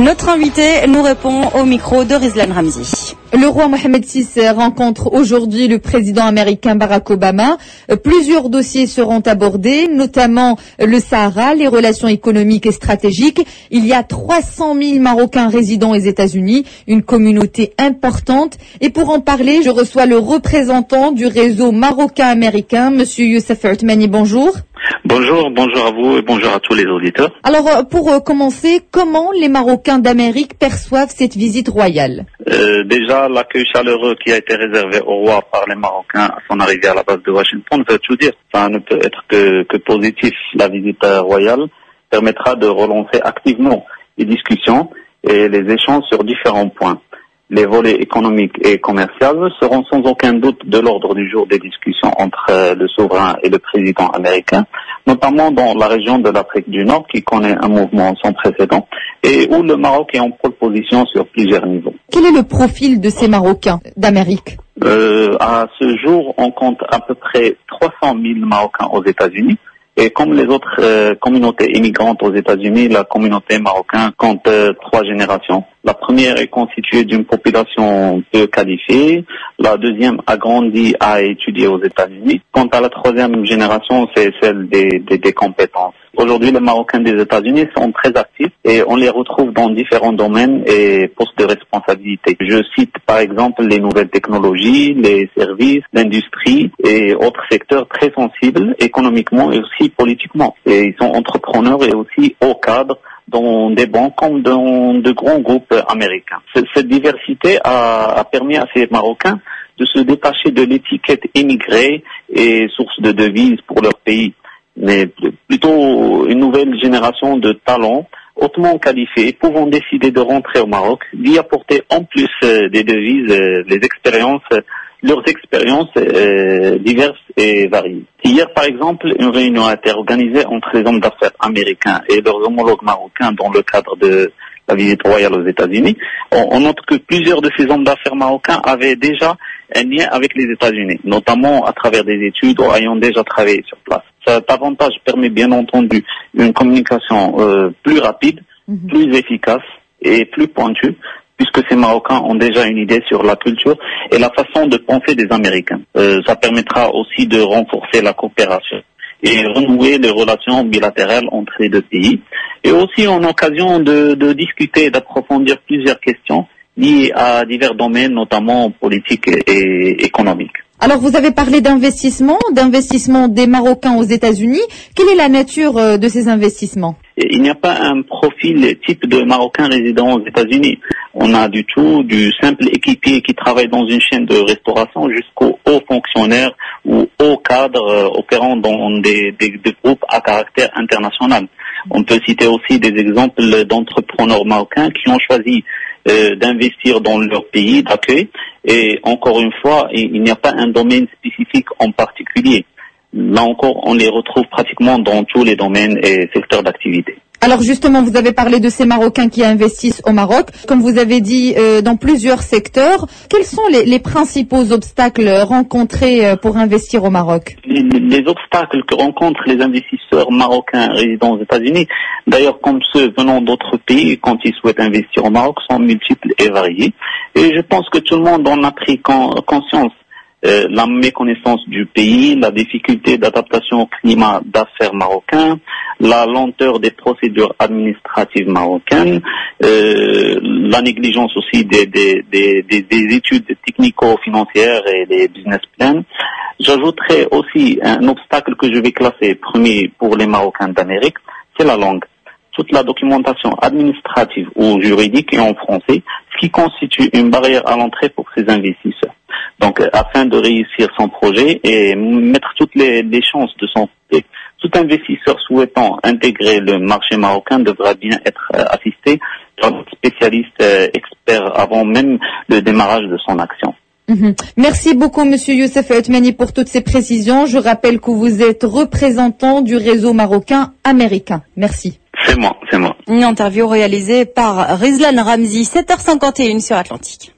Notre invité nous répond au micro de Rizlan Ramzi. Le roi Mohammed VI rencontre aujourd'hui le président américain Barack Obama. Plusieurs dossiers seront abordés, notamment le Sahara, les relations économiques et stratégiques. Il y a 300 000 Marocains résidant aux États-Unis, une communauté importante. Et pour en parler, je reçois le représentant du réseau marocain-américain, Monsieur Youssef Othmani. Bonjour. Bonjour à vous et bonjour à tous les auditeurs. Alors, pour commencer, comment les Marocains d'Amérique perçoivent cette visite royale? Déjà, l'accueil chaleureux qui a été réservé au roi par les Marocains à son arrivée à la base de Washington veut tout dire. Ça ne peut être que positif. La visite royale permettra de relancer activement les discussions et les échanges sur différents points. Les volets économiques et commerciaux seront sans aucun doute de l'ordre du jour des discussions entre le souverain et le président américain, notamment dans la région de l'Afrique du Nord qui connaît un mouvement sans précédent et où le Maroc est en pole position sur plusieurs niveaux. Quel est le profil de ces Marocains d'Amérique? À ce jour, on compte à peu près 300 000 Marocains aux États-Unis. Et comme les autres communautés immigrantes aux États-Unis, la communauté marocaine compte 3 générations. La première est constituée d'une population peu qualifiée. La deuxième a grandi, a étudié aux États-Unis. Quant à la troisième génération, c'est celle des compétences. Aujourd'hui, les Marocains des États-Unis sont très actifs et on les retrouve dans différents domaines et postes de responsabilité. Je cite par exemple les nouvelles technologies, les services, l'industrie et autres secteurs très sensibles économiquement et aussi politiquement. Et ils sont entrepreneurs et aussi hauts cadres dans des banques comme dans de grands groupes américains. Cette diversité a permis à ces Marocains de se détacher de l'étiquette émigrée et source de devises pour leur pays, mais plutôt une nouvelle génération de talents hautement qualifiés pouvant décider de rentrer au Maroc, d'y apporter en plus des devises, leurs expériences diverses et variées. Hier, par exemple, une réunion a été organisée entre les hommes d'affaires américains et leurs homologues marocains dans le cadre de la visite royale aux États-Unis. On note que plusieurs de ces hommes d'affaires marocains avaient déjà un lien avec les États-Unis, notamment à travers des études ou ayant déjà travaillé sur place. Cet avantage permet bien entendu une communication plus rapide, plus efficace et plus pointue, puisque ces Marocains ont déjà une idée sur la culture et la façon de penser des Américains. Ça permettra aussi de renforcer la coopération et renouer les relations bilatérales entre les deux pays, et aussi en occasion de discuter et d'approfondir plusieurs questions liées à divers domaines, notamment politiques et économiques. Alors, vous avez parlé d'investissement des Marocains aux États-Unis. Quelle est la nature de ces investissements? Il n'y a pas un profil type de Marocain résidant aux États-Unis. On a du tout, du simple équipier qui travaille dans une chaîne de restauration jusqu'aux hauts fonctionnaires ou hauts cadres opérant dans des groupes à caractère international. On peut citer aussi des exemples d'entrepreneurs marocains qui ont choisi d'investir dans leur pays d'accueil. Et encore une fois, il n'y a pas un domaine spécifique en particulier. Là encore, on les retrouve pratiquement dans tous les domaines et secteurs d'activité. Alors justement, vous avez parlé de ces Marocains qui investissent au Maroc. Comme vous avez dit, dans plusieurs secteurs, quels sont les principaux obstacles rencontrés pour investir au Maroc? Les obstacles que rencontrent les investisseurs marocains résidant aux États-Unis, d'ailleurs comme ceux venant d'autres pays quand ils souhaitent investir au Maroc, sont multiples et variés. Et je pense que tout le monde en a pris conscience. La méconnaissance du pays, la difficulté d'adaptation au climat d'affaires marocain, la lenteur des procédures administratives marocaines, la négligence aussi des études technico-financières et des business plans. J'ajouterai aussi un obstacle que je vais classer premier pour les Marocains d'Amérique, c'est la langue. Toute la documentation administrative ou juridique est en français, ce qui constitue une barrière à l'entrée pour ces investisseurs. Donc, afin de réussir son projet et mettre toutes les chances de son côté, tout investisseur souhaitant intégrer le marché marocain devra bien être assisté par un spécialiste expert avant même le démarrage de son action. Merci beaucoup, Monsieur Youssef Othmani, pour toutes ces précisions. Je rappelle que vous êtes représentant du réseau marocain-américain. Merci. C'est moi. Une interview réalisée par Rizlan Ramzi, 7h51 sur Atlantique.